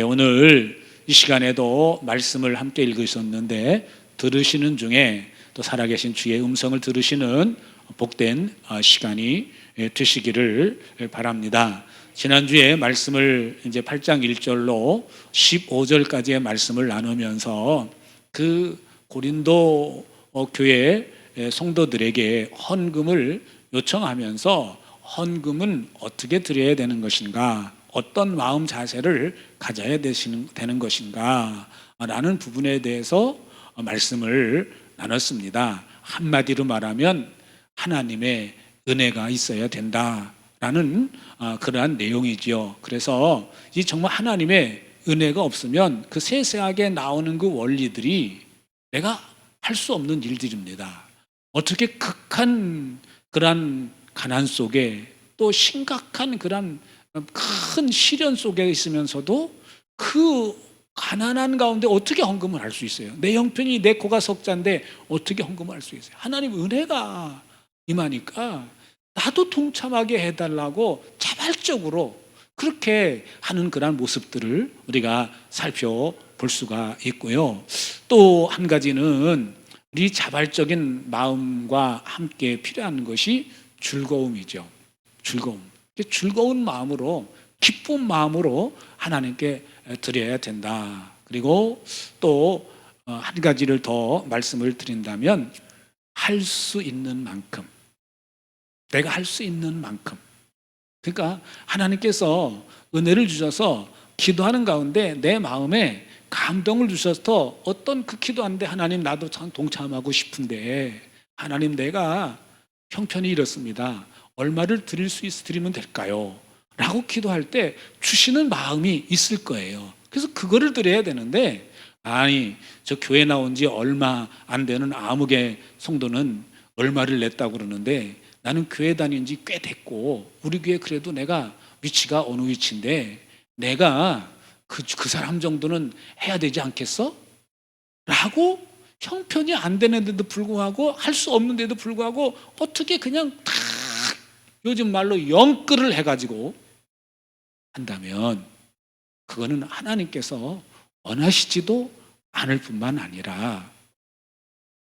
오늘 이 시간에도 말씀을 함께 읽으셨는데 들으시는 중에 또 살아계신 주의 음성을 들으시는 복된 시간이 되시기를 바랍니다. 지난주에 말씀을 이제 8장 1절로 15절까지의 말씀을 나누면서 그 고린도 교회 성도들에게 헌금을 요청하면서 헌금은 어떻게 드려야 되는 것인가, 어떤 마음 자세를 가져야 되는 것인가 라는 부분에 대해서 말씀을 나눴습니다. 한마디로 말하면 하나님의 은혜가 있어야 된다라는 그러한 내용이지요. 그래서 이 정말 하나님의 은혜가 없으면 그 세세하게 나오는 그 원리들이 내가 할 수 없는 일들입니다. 어떻게 극한 그런 가난 속에 또 심각한 그런 큰 시련 속에 있으면서도 그 가난한 가운데 어떻게 헌금을 할 수 있어요? 내 형편이 내 코가 석자인데 어떻게 헌금을 할 수 있어요? 하나님 은혜가 임하니까 나도 동참하게 해달라고 자발적으로 그렇게 하는 그런 모습들을 우리가 살펴볼 수가 있고요. 또 한 가지는 우리 자발적인 마음과 함께 필요한 것이 즐거움이죠. 즐거운 마음으로, 기쁜 마음으로 하나님께 드려야 된다. 그리고 또 한 가지를 더 말씀을 드린다면 할 수 있는 만큼, 내가 할 수 있는 만큼, 그러니까 하나님께서 은혜를 주셔서 기도하는 가운데 내 마음에 감동을 주셔서 어떤 그 기도하는데 하나님 나도 참 동참하고 싶은데 하나님 내가 형편이 이렇습니다. 얼마를 드리면 될까요? 라고 기도할 때 주시는 마음이 있을 거예요. 그래서 그거를 드려야 되는데 아니 저 교회 나온 지 얼마 안 되는 아무개 성도는 얼마를 냈다고 그러는데 나는 교회 다닌 지 꽤 됐고 우리 교회 그래도 내가 위치가 어느 위치인데 내가 그 사람 정도는 해야 되지 않겠어? 라고 형편이 안 되는데도 불구하고 할 수 없는데도 불구하고 어떻게 그냥 탁 요즘 말로 영끌을 해가지고 한다면 그거는 하나님께서 원하시지도 않을 뿐만 아니라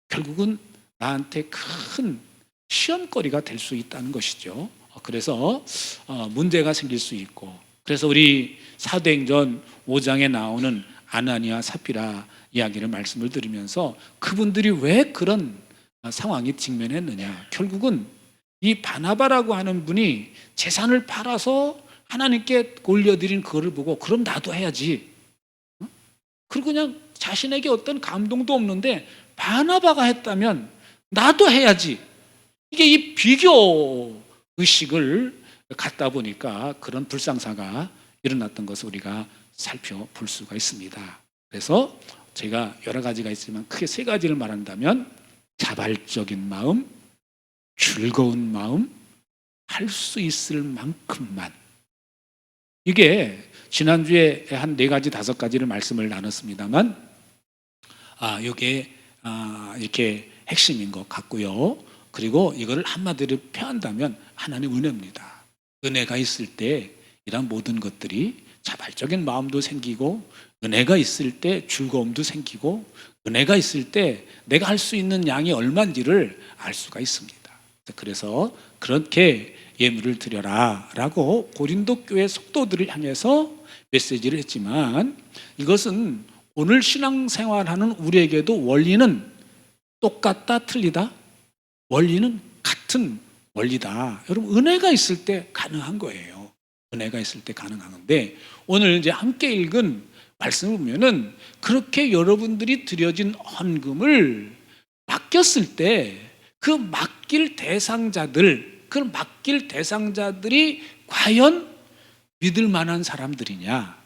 결국은 나한테 큰 시험거리가 될 수 있다는 것이죠. 그래서 문제가 생길 수 있고 그래서 우리 사도행전 5장에 나오는 아나니아 삽비라 이야기를 말씀을 드리면서 그분들이 왜 그런 상황이 직면했느냐, 결국은 이 바나바라고 하는 분이 재산을 팔아서 하나님께 올려드린 그거를 보고 그럼 나도 해야지, 그리고 그냥 자신에게 어떤 감동도 없는데 바나바가 했다면 나도 해야지, 이게 이 비교 의식을 갖다 보니까 그런 불상사가 일어났던 것을 우리가 살펴볼 수가 있습니다. 그래서 제가 여러 가지가 있지만 크게 세 가지를 말한다면 자발적인 마음, 즐거운 마음, 할 수 있을 만큼만. 이게 지난주에 한 4가지, 5가지를 말씀을 나눴습니다만 이게 이렇게 핵심인 것 같고요. 그리고 이거를 한마디로 표현한다면 하나님의 은혜입니다. 은혜가 있을 때 이런 모든 것들이 자발적인 마음도 생기고 은혜가 있을 때 즐거움도 생기고 은혜가 있을 때 내가 할 수 있는 양이 얼마인지를 알 수가 있습니다. 그래서 그렇게 예물을 드려라 라고 고린도 교회 성도들을 향해서 메시지를 했지만 이것은 오늘 신앙생활하는 우리에게도 원리는 똑같다 틀리다? 원리는 같은 원리다. 여러분 은혜가 있을 때 가능한 거예요. 은혜가 있을 때 가능한 건데 오늘 이제 함께 읽은 말씀을 보면은 그렇게 여러분들이 드려진 헌금을 맡겼을 때 그 맡길 대상자들이 과연 믿을 만한 사람들이냐,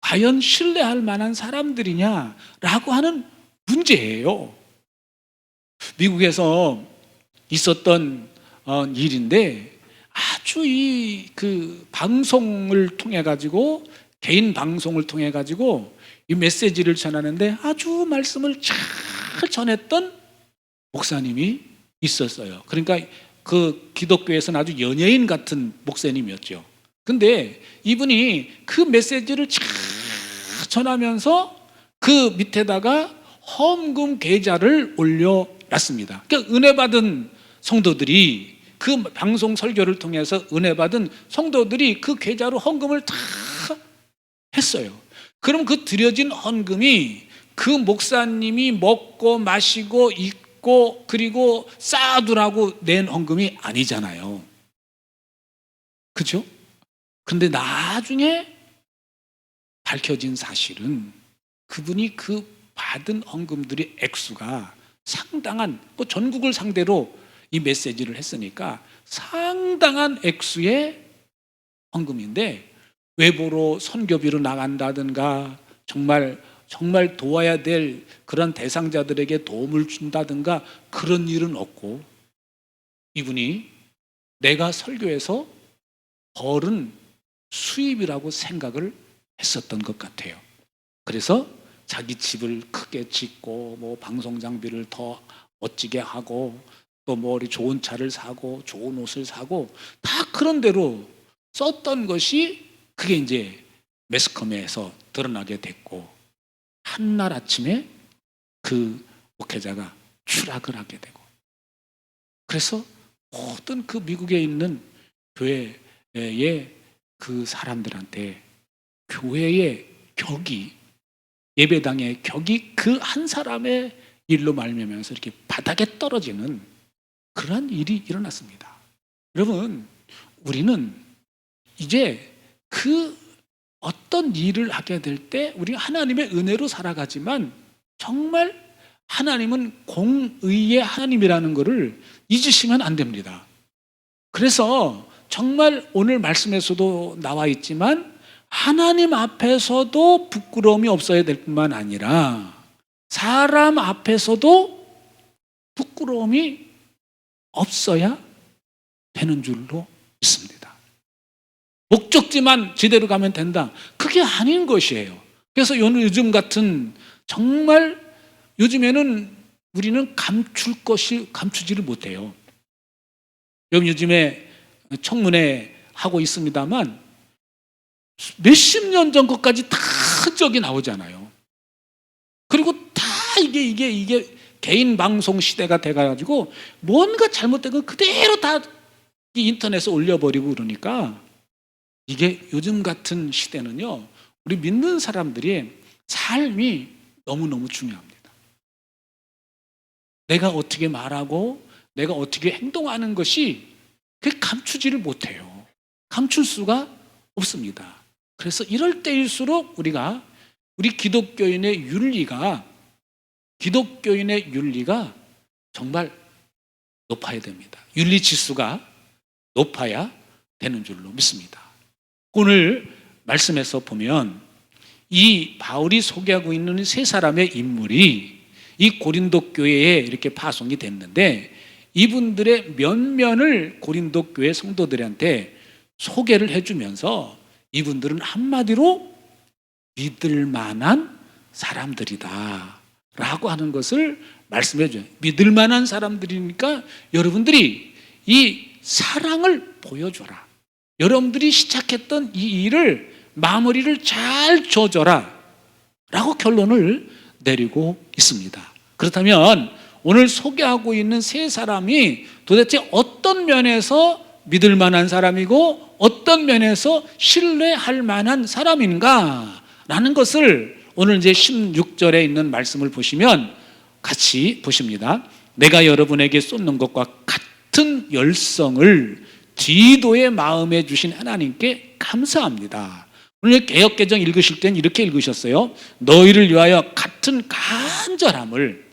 과연 신뢰할 만한 사람들이냐라고 하는 문제예요. 미국에서 있었던 일인데 아주 그 방송을 통해 가지고 개인 방송을 통해 가지고 이 메시지를 전하는데 아주 말씀을 잘 전했던 목사님이 있었어요. 그러니까 그 기독교에서는 아주 연예인 같은 목사님이었죠. 근데 이분이 그 메시지를 잘 전하면서 그 밑에다가 헌금 계좌를 올려놨습니다. 그러니까 은혜 받은 성도들이, 그 방송 설교를 통해서 은혜 받은 성도들이 그 계좌로 헌금을 다 했어요. 그럼 그 드려진 헌금이 그 목사님이 먹고 마시고 입고 그리고 쌓아두라고 낸 헌금이 아니잖아요. 그죠? 근데 나중에 밝혀진 사실은 그분이 그 받은 헌금들의 액수가 상당한, 뭐 전국을 상대로 이 메시지를 했으니까 상당한 액수의 헌금인데, 외부로 선교비로 나간다든가 정말 도와야 될 그런 대상자들에게 도움을 준다든가 그런 일은 없고, 이분이 내가 설교해서 벌은 수입이라고 생각을 했었던 것 같아요. 그래서 자기 집을 크게 짓고 뭐 방송 장비를 더 멋지게 하고 또 뭐 좋은 차를 사고 좋은 옷을 사고 다 그런 대로 썼던 것이, 그게 이제 매스컴에서 드러나게 됐고, 한날 아침에 그 목회자가 추락을 하게 되고, 그래서 모든 그 미국에 있는 교회의 그 사람들한테 교회의 격이, 예배당의 격이 그 한 사람의 일로 말미암아서 이렇게 바닥에 떨어지는 그러한 일이 일어났습니다. 여러분, 우리는 이제 그 어떤 일을 하게 될 때 우리 하나님의 은혜로 살아가지만, 정말 하나님은 공의의 하나님이라는 것을 잊으시면 안 됩니다. 그래서 정말 오늘 말씀에서도 나와 있지만 하나님 앞에서도 부끄러움이 없어야 될 뿐만 아니라 사람 앞에서도 부끄러움이 없어야 되는 줄로 믿습니다. 목적지만 제대로 가면 된다, 그게 아닌 것이에요. 그래서 요즘 같은, 정말 요즘에는 우리는 감추지를 못해요. 요즘에 청문회 하고 있습니다만 몇십 년 전 것까지 다 흔적이 나오잖아요. 그리고 다 이게 개인 방송 시대가 돼가지고 뭔가 잘못된 건 그대로 다 인터넷에 올려버리고 그러니까, 이게 요즘 같은 시대는요, 우리 믿는 사람들이 삶이 너무너무 중요합니다. 내가 어떻게 말하고 내가 어떻게 행동하는 것이 그게 감추지를 못해요. 감출 수가 없습니다. 그래서 이럴 때일수록 우리 기독교인의 윤리가 정말 높아야 됩니다. 윤리 지수가 높아야 되는 줄로 믿습니다. 오늘 말씀에서 보면 이 바울이 소개하고 있는 세 사람의 인물이 이 고린도 교회에 이렇게 파송이 됐는데, 이분들의 면면을 고린도 교회 성도들한테 소개를 해주면서 이분들은 한마디로 믿을 만한 사람들이다 라고 하는 것을 말씀해 줘요. 믿을 만한 사람들이니까 여러분들이 이 사랑을 보여줘라. 여러분들이 시작했던 이 일을 마무리를 잘 줘줘라 라고 결론을 내리고 있습니다. 그렇다면 오늘 소개하고 있는 세 사람이 도대체 어떤 면에서 믿을 만한 사람이고 어떤 면에서 신뢰할 만한 사람인가 라는 것을 오늘 이제 16절에 있는 말씀을 보시면 같이 보십니다. 내가 여러분에게 쏟는 것과 같은 열성을 디도의 마음에 주신 하나님께 감사합니다. 오늘 개역개정 읽으실 땐 이렇게 읽으셨어요. 너희를 위하여 같은 간절함을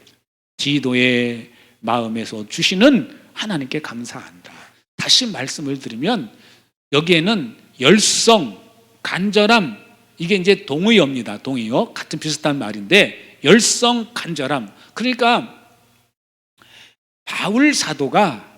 디도의 마음에서 주시는 하나님께 감사한다. 다시 말씀을 드리면 여기에는 열성, 간절함, 이게 이제 동의어입니다. 동의어. 같은 비슷한 말인데 열성, 간절함. 그러니까 바울 사도가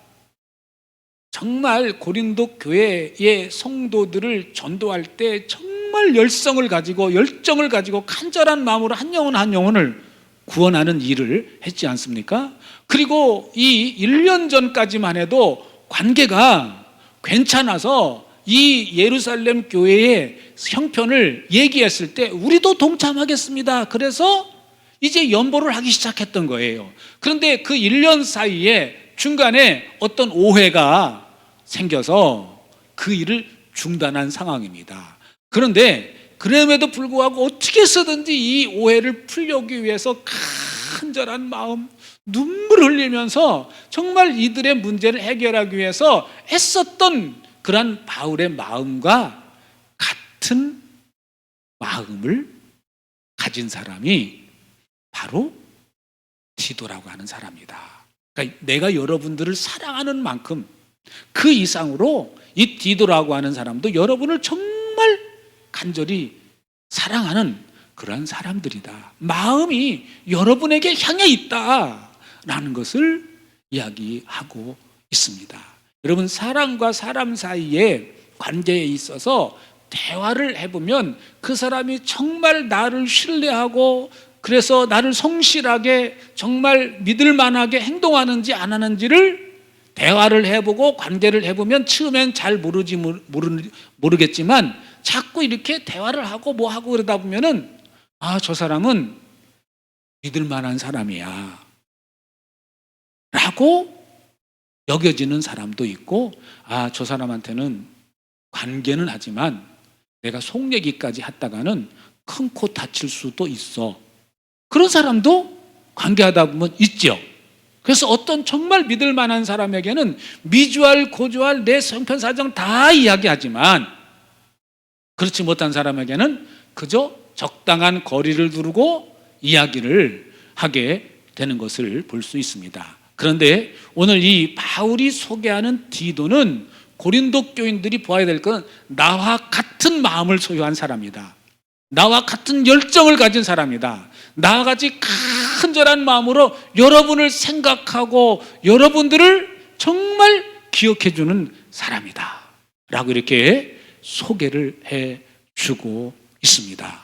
정말 고린도 교회의 성도들을 전도할 때 정말 열성을 가지고 열정을 가지고 간절한 마음으로 한 영혼 한 영혼을 구원하는 일을 했지 않습니까? 그리고 이 1년 전까지만 해도 관계가 괜찮아서 이 예루살렘 교회의 형편을 얘기했을 때 우리도 동참하겠습니다. 그래서 이제 연보를 하기 시작했던 거예요. 그런데 그 1년 사이에 중간에 어떤 오해가 생겨서 그 일을 중단한 상황입니다. 그런데 그럼에도 불구하고 어떻게 해서든지 이 오해를 풀려기 위해서 간절한 마음, 눈물을 흘리면서 정말 이들의 문제를 해결하기 위해서 애썼던 그런 바울의 마음과 같은 마음을 가진 사람이 바로 디도라고 하는 사람이다. 그러니까 내가 여러분들을 사랑하는 만큼 그 이상으로 이 디도라고 하는 사람도 여러분을 정말 간절히 사랑하는 그런 사람들이다. 마음이 여러분에게 향해 있다라는 것을 이야기하고 있습니다. 여러분, 사람과 사람 사이의 관계에 있어서 대화를 해보면 그 사람이 정말 나를 신뢰하고 그래서 나를 성실하게 정말 믿을만하게 행동하는지 안 하는지를 대화를 해보고 관계를 해보면 처음엔 잘 모르겠지만 자꾸 이렇게 대화를 하고 뭐 하고 그러다 보면은 저 사람은 믿을만한 사람이야 라고 여겨지는 사람도 있고 저 사람한테는 관계는 하지만 내가 속 얘기까지 했다가는 큰 코 다칠 수도 있어. 그런 사람도 관계하다 보면 있죠. 그래서 어떤 정말 믿을 만한 사람에게는 미주알 고주알 내 형편사정 다 이야기하지만 그렇지 못한 사람에게는 그저 적당한 거리를 두고 이야기를 하게 되는 것을 볼 수 있습니다. 그런데 오늘 이 바울이 소개하는 디도는 고린도 교인들이 보아야 될 것은 나와 같은 마음을 소유한 사람이다. 나와 같은 열정을 가진 사람이다. 나와 같이 간절한 마음으로 여러분을 생각하고 여러분들을 정말 기억해주는 사람이다 라고 이렇게 소개를 해주고 있습니다.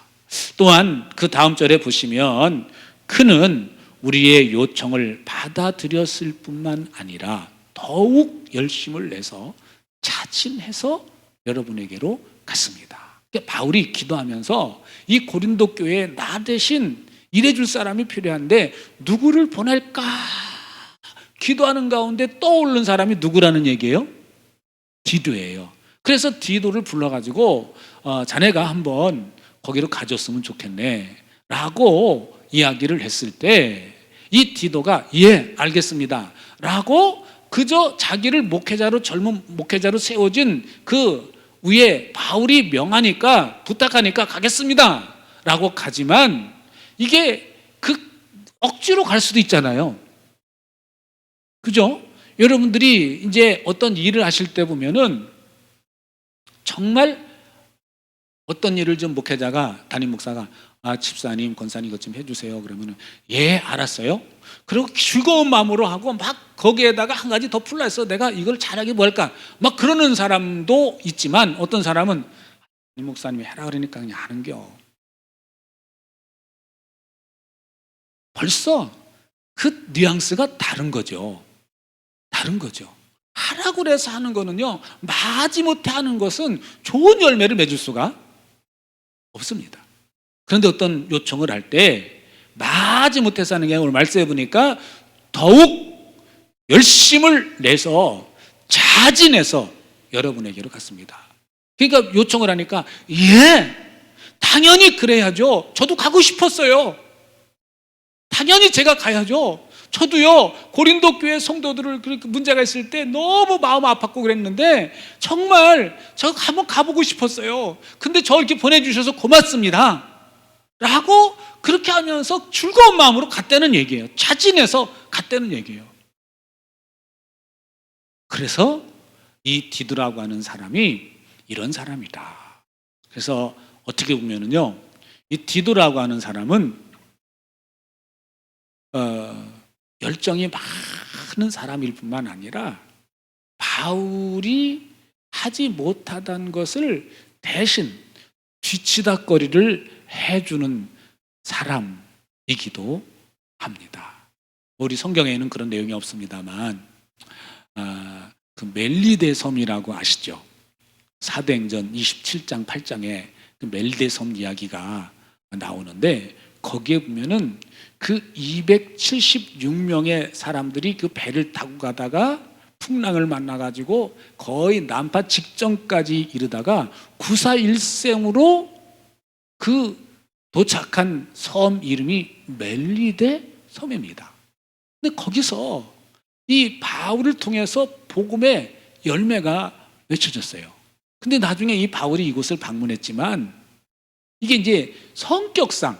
또한 그 다음 절에 보시면 그는 우리의 요청을 받아들였을 뿐만 아니라 더욱 열심을 내서 자진해서 여러분에게로 갔습니다. 그러니까 바울이 기도하면서 이 고린도 교회에 나 대신 일해줄 사람이 필요한데 누구를 보낼까 기도하는 가운데 떠오르는 사람이 누구라는 얘기예요? 디도예요. 그래서 디도를 불러가지고 자네가 한번 거기로 가줬으면 좋겠네 라고 이야기를 했을 때 이 디도가 예 알겠습니다 라고 그저 자기를 목회자로 젊은 목회자로 세워진 그 위에 바울이 명하니까 부탁하니까 가겠습니다 라고 가지만 이게 그 억지로 갈 수도 있잖아요. 그죠? 여러분들이 이제 어떤 일을 하실 때 보면은 정말 어떤 일을 좀 목회자가 담임 목사가 집사님 권사님 이것 좀 해주세요 그러면은 예 알았어요. 그리고 즐거운 마음으로 하고 막 거기에다가 한 가지 더 풀러서 내가 이걸 잘하게 뭐 할까 막 그러는 사람도 있지만 어떤 사람은 담임 목사님이 해라 그러니까 그냥 하는겨. 벌써 그 뉘앙스가 다른 거죠. 다른 거죠. 하라고 그래서 하는 거는요 마지못해 하는 것은 좋은 열매를 맺을 수가 없습니다. 그런데 어떤 요청을 할 때 마지못해서 하는 게 오늘 말씀해 보니까 더욱 열심을 내서 자진해서 여러분에게로 갔습니다. 그러니까 요청을 하니까 예 당연히 그래야죠. 저도 가고 싶었어요. 당연히 제가 가야죠. 저도요 고린도 교회 성도들을 그렇게 문제가 있을 때 너무 마음 아팠고 그랬는데 정말 저 한번 가보고 싶었어요. 근데 저 이렇게 보내주셔서 고맙습니다 라고 그렇게 하면서 즐거운 마음으로 갔다는 얘기예요. 자진해서 갔다는 얘기예요. 그래서 이 디도라고 하는 사람이 이런 사람이다. 그래서 어떻게 보면은요 이 디도라고 하는 사람은 열정이 많은 사람일 뿐만 아니라 바울이 하지 못하던 것을 대신 뒤치다거리를 해주는 사람이기도 합니다. 우리 성경에는 그런 내용이 없습니다만 그 멜리데 섬이라고 아시죠? 사도행전 27장 8장에 그 멜대섬 이야기가 나오는데, 거기에 보면은 그 276명의 사람들이 그 배를 타고 가다가 풍랑을 만나가지고 거의 난파 직전까지 이르다가 구사일생으로 그 도착한 섬 이름이 멜리데 섬입니다. 근데 거기서 이 바울을 통해서 복음의 열매가 맺혀졌어요. 근데 나중에 이 바울이 이곳을 방문했지만, 이게 이제 성격상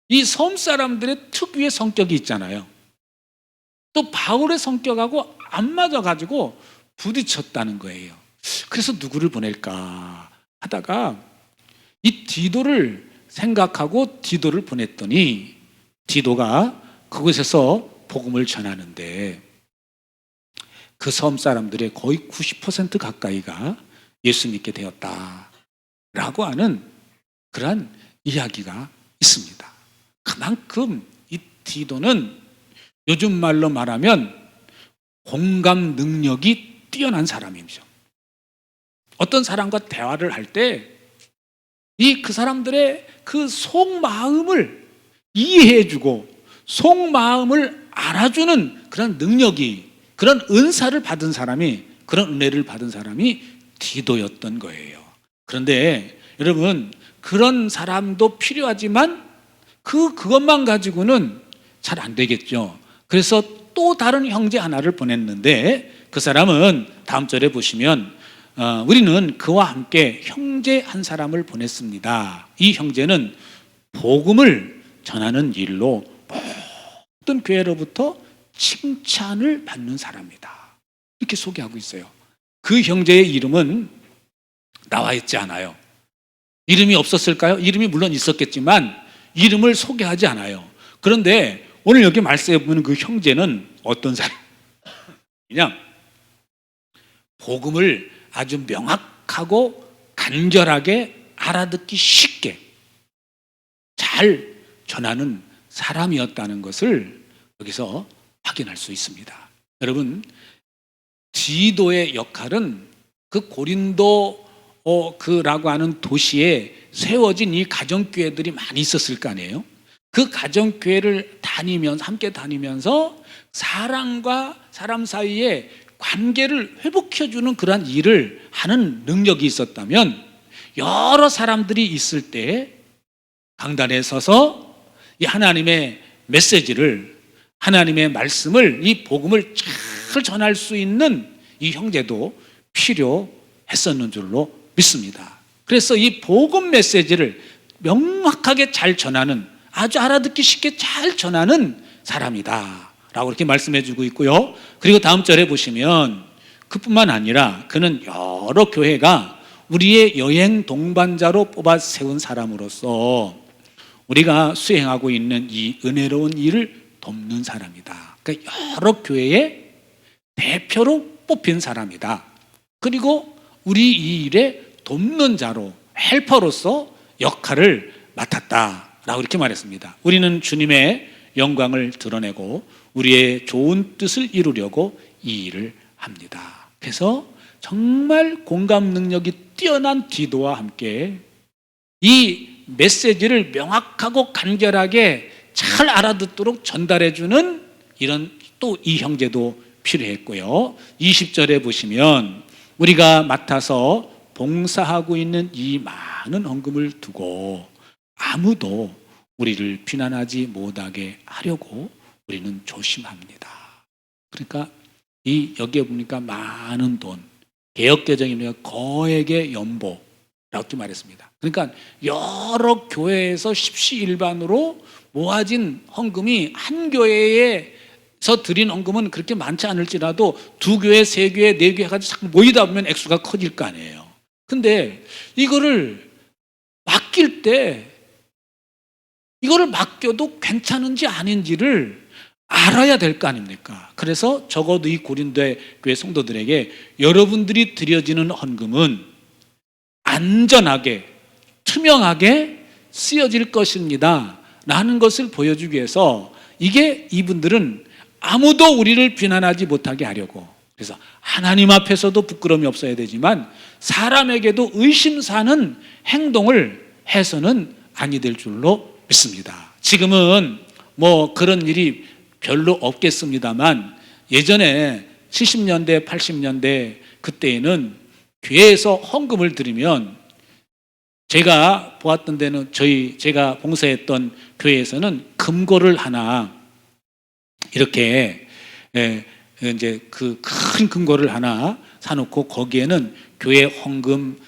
이 섬 사람들의 특유의 성격이 있잖아요. 또 바울의 성격하고 안 맞아가지고 부딪혔다는 거예요. 그래서 누구를 보낼까 하다가 이 디도를 생각하고 디도를 보냈더니, 디도가 그곳에서 복음을 전하는데 그 섬 사람들의 거의 90% 가까이가 예수 믿게 되었다라고 하는 그러한 이야기가 있습니다. 그만큼 이 디도는 요즘 말로 말하면 공감 능력이 뛰어난 사람이죠. 어떤 사람과 대화를 할 때 그 사람들의 그 속마음을 이해해주고 속마음을 알아주는 그런 능력이, 그런 은사를 받은 사람이, 그런 은혜를 받은 사람이 디도였던 거예요. 그런데 여러분, 그런 사람도 필요하지만 그것만 가지고는 잘 안 되겠죠. 그래서 또 다른 형제 하나를 보냈는데, 그 사람은 다음 절에 보시면 우리는 그와 함께 형제 한 사람을 보냈습니다. 이 형제는 복음을 전하는 일로 모든 교회로부터 칭찬을 받는 사람이다, 이렇게 소개하고 있어요. 그 형제의 이름은 나와 있지 않아요. 이름이 없었을까요? 이름이 물론 있었겠지만 이름을 소개하지 않아요. 그런데 오늘 여기 말씀해 보면 그 형제는 어떤 사람이냐? 복음을 아주 명확하고 간결하게 알아듣기 쉽게 잘 전하는 사람이었다는 것을 여기서 확인할 수 있습니다. 여러분, 디도의 역할은 그 고린도라고 하는 도시에 세워진 이 가정교회들이 많이 있었을 거 아니에요. 그 가정교회를 함께 다니면서 사람과 사람 사이에 관계를 회복해주는 그런 일을 하는 능력이 있었다면, 여러 사람들이 있을 때 강단에 서서 이 하나님의 메시지를, 하나님의 말씀을, 이 복음을 잘 전할 수 있는 이 형제도 필요했었는 줄로 믿습니다. 그래서 이 복음 메시지를 명확하게 잘 전하는, 아주 알아듣기 쉽게 잘 전하는 사람이다 라고 이렇게 말씀해 주고 있고요. 그리고 다음 절에 보시면 그뿐만 아니라 그는 여러 교회가 우리의 여행 동반자로 뽑아 세운 사람으로서 우리가 수행하고 있는 이 은혜로운 일을 돕는 사람이다. 그러니까 여러 교회의 대표로 뽑힌 사람이다. 그리고 우리 이 일에 돕는 자로, 헬퍼로서 역할을 맡았다라고 이렇게 말했습니다. 우리는 주님의 영광을 드러내고 우리의 좋은 뜻을 이루려고 이 일을 합니다. 그래서 정말 공감 능력이 뛰어난 디도와 함께 이 메시지를 명확하고 간결하게 잘 알아듣도록 전달해주는 이런 또 이 형제도 필요했고요. 20절에 보시면 우리가 맡아서 봉사하고 있는 이 많은 헌금을 두고 아무도 우리를 비난하지 못하게 하려고 우리는 조심합니다. 그러니까 여기에 보니까 많은 돈, 개역개정이면 거액의 연보라고 말했습니다. 그러니까 여러 교회에서 십시일반으로 모아진 헌금이 한 교회에서 드린 헌금은 그렇게 많지 않을지라도 두 교회, 세 교회, 네 교회 가지고 자꾸 모이다 보면 액수가 커질 거 아니에요. 근데 이거를 맡길 때 이거를 맡겨도 괜찮은지 아닌지를 알아야 될 거 아닙니까? 그래서 적어도 이 고린도의 교회 성도들에게 여러분들이 드려지는 헌금은 안전하게, 투명하게 쓰여질 것입니다 라는 것을 보여주기 위해서, 이게 이분들은 아무도 우리를 비난하지 못하게 하려고, 그래서 하나님 앞에서도 부끄러움이 없어야 되지만 사람에게도 의심 사는 행동을 해서는 아니 될 줄로 믿습니다. 지금은 뭐 그런 일이 별로 없겠습니다만 예전에 70년대, 80년대 그때에는 교회에서 헌금을 드리면 제가 보았던 데는 제가 봉사했던 교회에서는 금고를 하나 이렇게 이제 그 큰 금고를 하나 사놓고 거기에는 교회 헌금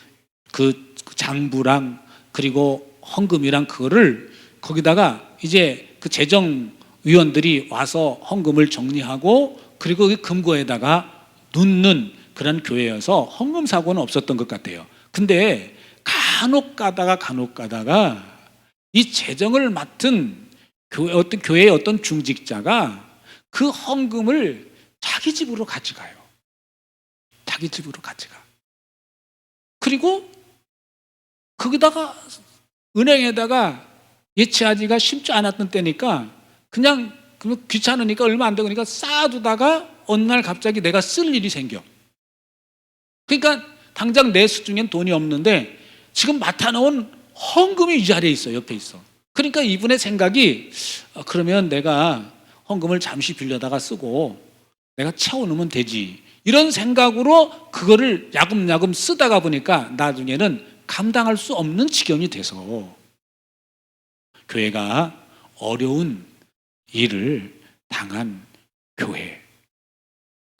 그 장부랑 그리고 헌금이랑 그거를 거기다가 이제 그 재정위원들이 와서 헌금을 정리하고 그리고 그 금고에다가 놓는 그런 교회여서 헌금 사고는 없었던 것 같아요. 근데 간혹 가다가 이 재정을 맡은 교회의 어떤 중직자가 그 헌금을 자기 집으로 가져가요. 자기 집으로 가져가. 그리고 거기다가 은행에다가 예치하기가 쉽지 않았던 때니까 그냥 귀찮으니까 얼마 안 되니까 쌓아두다가 어느 날 갑자기 내가 쓸 일이 생겨. 그러니까 당장 내 수중엔 돈이 없는데 지금 맡아놓은 헌금이 이 자리에 있어, 옆에 있어. 그러니까 이분의 생각이 그러면 내가 헌금을 잠시 빌려다가 쓰고 내가 채워놓으면 되지. 이런 생각으로 그거를 야금야금 쓰다가 보니까 나중에는 감당할 수 없는 지경이 돼서 교회가 어려운 일을 당한 교회가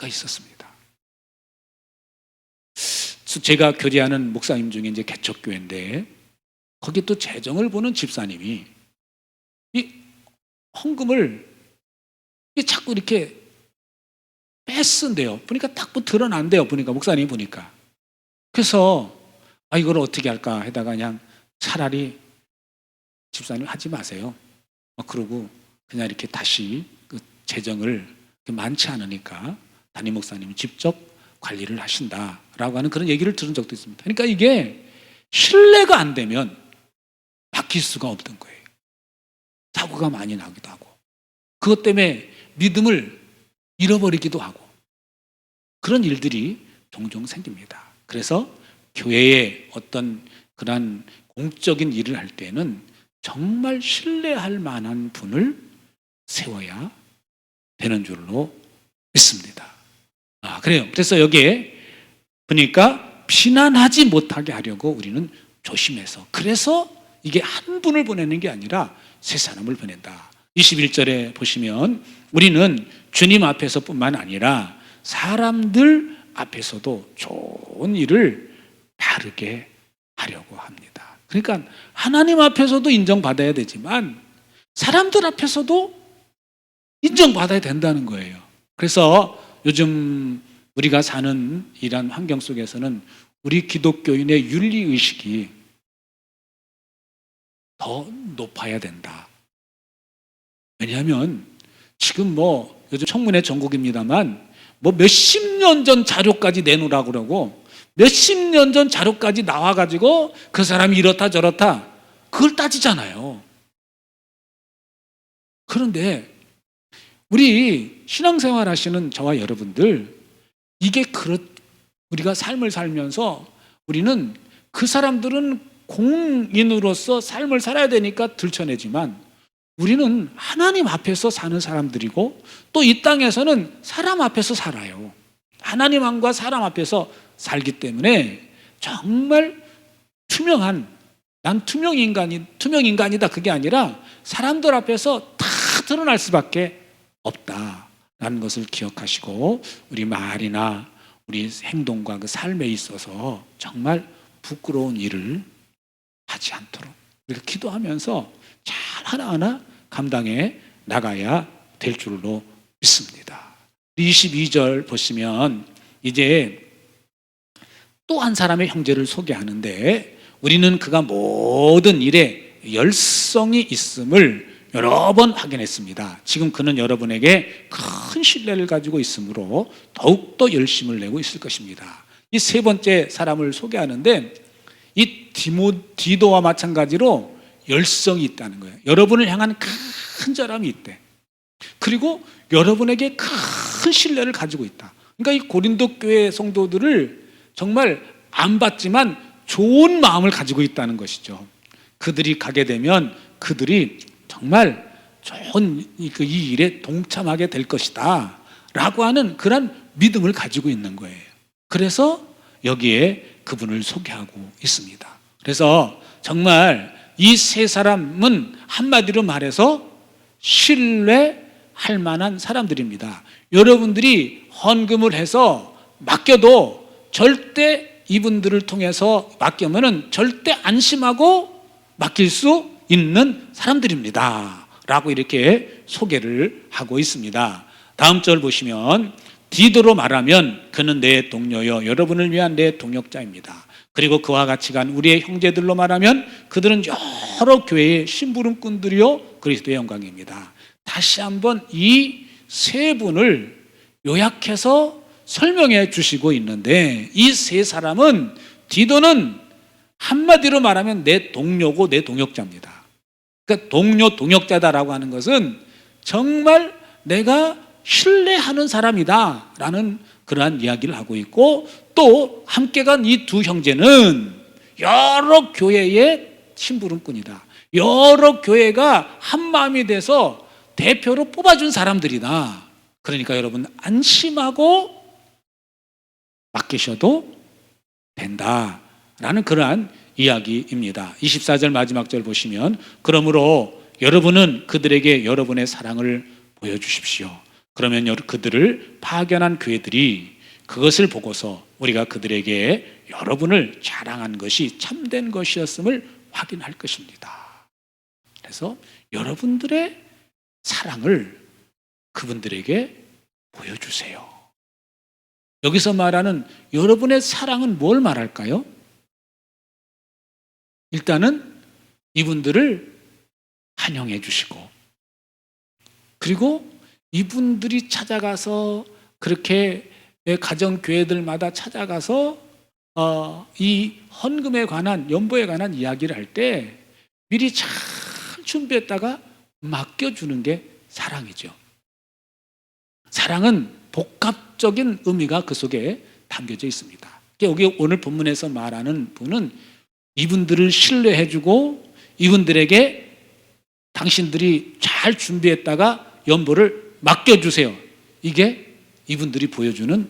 있었습니다. 제가 교제하는 목사님 중에 이제 개척교회인데 거기 또 재정을 보는 집사님이 이 헌금을 자꾸 이렇게 뺐쓴대요. 보니까 딱 드러난대요. 보니까 목사님이 보니까. 그래서 이걸 어떻게 할까 하다가 그냥 차라리 집사님 하지 마세요. 그러고 그냥 이렇게 다시 그 재정을 많지 않으니까 담임 목사님이 직접 관리를 하신다라고 하는 그런 얘기를 들은 적도 있습니다. 그러니까 이게 신뢰가 안 되면 바뀔 수가 없던 거예요. 사고가 많이 나기도 하고 그것 때문에 믿음을 잃어버리기도 하고 그런 일들이 종종 생깁니다. 그래서 교회의 어떤 그런 공적인 일을 할 때는 정말 신뢰할 만한 분을 세워야 되는 줄로 믿습니다. 그래요. 그래서 여기에 보니까 비난하지 못하게 하려고 우리는 조심해서, 그래서 이게 한 분을 보내는 게 아니라 세 사람을 보낸다. 21절에 보시면 우리는 주님 앞에서뿐만 아니라 사람들 앞에서도 좋은 일을 바르게 하려고 합니다. 그러니까 하나님 앞에서도 인정받아야 되지만 사람들 앞에서도 인정받아야 된다는 거예요. 그래서 요즘 우리가 사는 이런 환경 속에서는 우리 기독교인의 윤리의식이 더 높아야 된다. 왜냐하면 지금 요즘 청문회 전국입니다만 몇십 년 전 자료까지 내놓으라고 그러고 몇십 년 전 자료까지 나와가지고 그 사람이 이렇다 저렇다 그걸 따지잖아요. 그런데 우리 신앙생활 하시는 저와 여러분들 이게 우리가 삶을 살면서 우리는 그 사람들은 공인으로서 삶을 살아야 되니까 들춰내지만 우리는 하나님 앞에서 사는 사람들이고 또 이 땅에서는 사람 앞에서 살아요. 하나님과 사람 앞에서 살기 때문에 정말 난 투명 인간이다 그게 아니라 사람들 앞에서 다 드러날 수밖에 없다라는 것을 기억하시고 우리 말이나 우리 행동과 그 삶에 있어서 정말 부끄러운 일을 하지 않도록 우리가 기도하면서 잘 하나하나 감당해 나가야 될 줄로 믿습니다. 22절 보시면 이제 또 한 사람의 형제를 소개하는데 우리는 그가 모든 일에 열성이 있음을 여러 번 확인했습니다. 지금 그는 여러분에게 큰 신뢰를 가지고 있으므로 더욱더 열심을 내고 있을 것입니다. 이 세 번째 사람을 소개하는데 이 디도와 마찬가지로 열성이 있다는 거예요. 여러분을 향한 큰 절함이 있대. 그리고 여러분에게 큰 신뢰를 가지고 있다. 그러니까 이 고린도 교회 성도들을 정말 안 받지만 좋은 마음을 가지고 있다는 것이죠. 그들이 가게 되면 그들이 정말 좋은 이 일에 동참하게 될 것이다 라고 하는 그런 믿음을 가지고 있는 거예요. 그래서 여기에 그분을 소개하고 있습니다. 그래서 정말 이 세 사람은 한마디로 말해서 신뢰할 만한 사람들입니다. 여러분들이 헌금을 해서 맡겨도 절대 이분들을 통해서 맡기면은 절대 안심하고 맡길 수 있는 사람들입니다 라고 이렇게 소개를 하고 있습니다. 다음 절 보시면 디도로 말하면 그는 내 동료여 여러분을 위한 내 동역자입니다. 그리고 그와 같이 간 우리의 형제들로 말하면 그들은 여러 교회의 심부름꾼들이요 그리스도의 영광입니다. 다시 한번 이 세 분을 요약해서 설명해 주시고 있는데 이 세 사람은 디도는 한마디로 말하면 내 동료고 내 동역자입니다. 그러니까 동료 동역자다라고 하는 것은 정말 내가 신뢰하는 사람이다 라는 그러한 이야기를 하고 있고 또 함께 간 이 두 형제는 여러 교회의 심부름꾼이다. 여러 교회가 한마음이 돼서 대표로 뽑아준 사람들이다. 그러니까 여러분 안심하고 맡기셔도 된다라는 그러한 이야기입니다. 24절 마지막 절 보시면 그러므로 여러분은 그들에게 여러분의 사랑을 보여주십시오. 그러면 그들을 파견한 교회들이 그것을 보고서 우리가 그들에게 여러분을 자랑한 것이 참된 것이었음을 확인할 것입니다. 그래서 여러분들의 사랑을 그분들에게 보여주세요. 여기서 말하는 여러분의 사랑은 뭘 말할까요? 일단은 이분들을 환영해 주시고 그리고 이분들이 찾아가서 그렇게 가정교회들마다 찾아가서 이 헌금에 관한 연보에 관한 이야기를 할 때 미리 잘 준비했다가 맡겨주는 게 사랑이죠. 사랑은 복합적인 의미가 그 속에 담겨져 있습니다. 여기 오늘 본문에서 말하는 분은 이분들을 신뢰해주고 이분들에게 당신들이 잘 준비했다가 연보를 맡겨주세요. 이게 이분들이 보여주는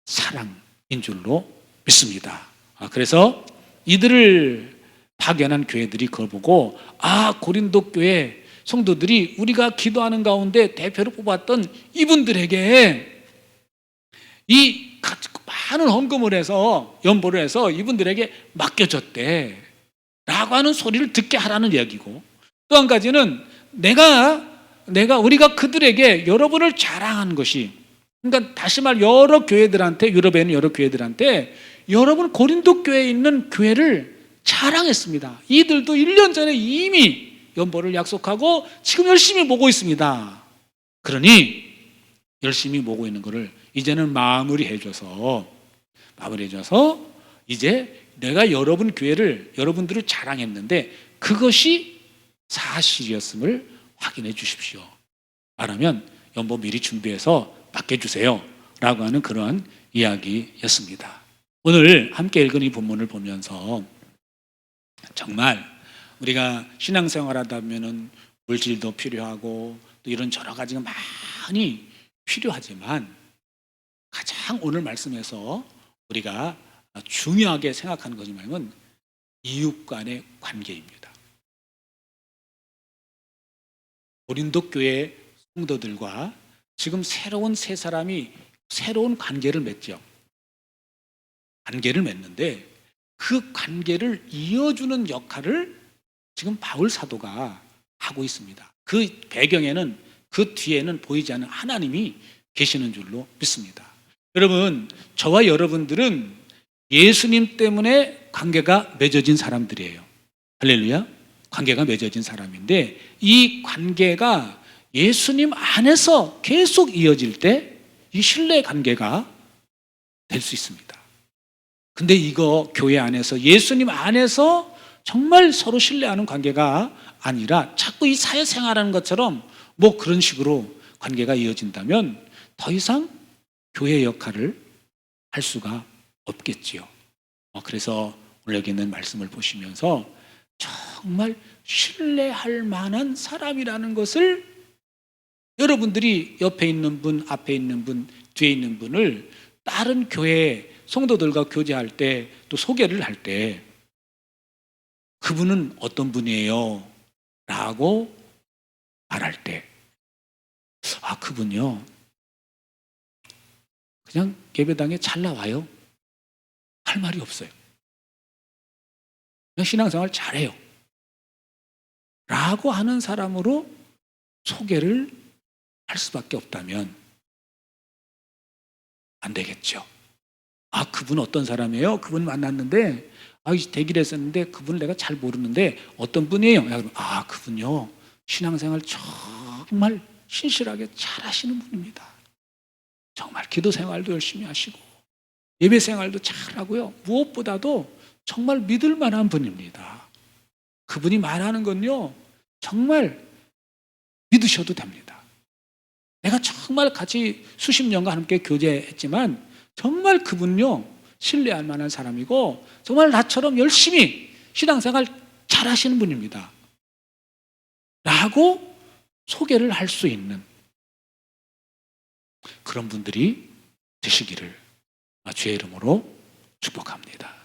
사랑인 줄로 믿습니다. 그래서 이들을 파견한 교회들이 그걸 보고 고린도 교회 성도들이 우리가 기도하는 가운데 대표로 뽑았던 이분들에게 이 많은 헌금을 해서 연보를 해서 이분들에게 맡겨줬대 라고 하는 소리를 듣게 하라는 이야기고 또 한 가지는 우리가 그들에게 여러분을 자랑한 것이 그러니까 다시 말 여러 교회들한테 유럽에 있는 여러 교회들한테 여러분 고린도 교회에 있는 교회를 자랑했습니다. 이들도 1년 전에 이미 연보를 약속하고 지금 열심히 모고 있습니다. 그러니 열심히 모고 있는 것을 이제는 마무리해줘서 이제 내가 여러분들을 자랑했는데 그것이 사실이었음을 확인해 주십시오. 말하면 연보 미리 준비해서 맡겨주세요 라고 하는 그러한 이야기였습니다. 오늘 함께 읽은 이 본문을 보면서 정말 우리가 신앙생활 하다 보면은 물질도 필요하고 또 이런 여러 가지가 많이 필요하지만 가장 오늘 말씀에서 우리가 중요하게 생각하는 것이 뭐냐면 이웃 간의 관계입니다. 고린도 교회 성도들과 지금 새로운 세 사람이 새로운 관계를 맺죠. 관계를 맺는데 그 관계를 이어주는 역할을 지금 바울 사도가 하고 있습니다. 그 배경에는 그 뒤에는 보이지 않는 하나님이 계시는 줄로 믿습니다. 여러분, 저와 여러분들은 예수님 때문에 관계가 맺어진 사람들이에요. 할렐루야. 관계가 맺어진 사람인데 이 관계가 예수님 안에서 계속 이어질 때 이 신뢰 관계가 될 수 있습니다. 근데 이거 교회 안에서 예수님 안에서 정말 서로 신뢰하는 관계가 아니라 자꾸 이 사회생활하는 것처럼 뭐 그런 식으로 관계가 이어진다면 더 이상 교회 역할을 할 수가 없겠지요. 그래서 오늘 여기 있는 말씀을 보시면서 정말 신뢰할 만한 사람이라는 것을 여러분들이 옆에 있는 분, 앞에 있는 분, 뒤에 있는 분을 다른 교회 성도들과 교제할 때 또 소개를 할 때 그분은 어떤 분이에요? 라고 말할 때 그분요 그냥 예배당에 잘 나와요. 할 말이 없어요. 그냥 신앙생활 잘해요. 라고 하는 사람으로 소개를 할 수밖에 없다면 안 되겠죠. 그분 어떤 사람이에요? 그분 만났는데 대기를 했었는데 그분을 내가 잘 모르는데 어떤 분이에요? 그러면 그분요 신앙생활 정말 신실하게 잘 하시는 분입니다. 정말 기도 생활도 열심히 하시고 예배 생활도 잘 하고요. 무엇보다도 정말 믿을 만한 분입니다. 그분이 말하는 건요 정말 믿으셔도 됩니다. 내가 정말 같이 수십 년간 함께 교제했지만 정말 그분요 신뢰할 만한 사람이고 정말 나처럼 열심히 신앙생활 잘 하시는 분입니다. 라고 소개를 할 수 있는 그런 분들이 되시기를 주의 이름으로 축복합니다.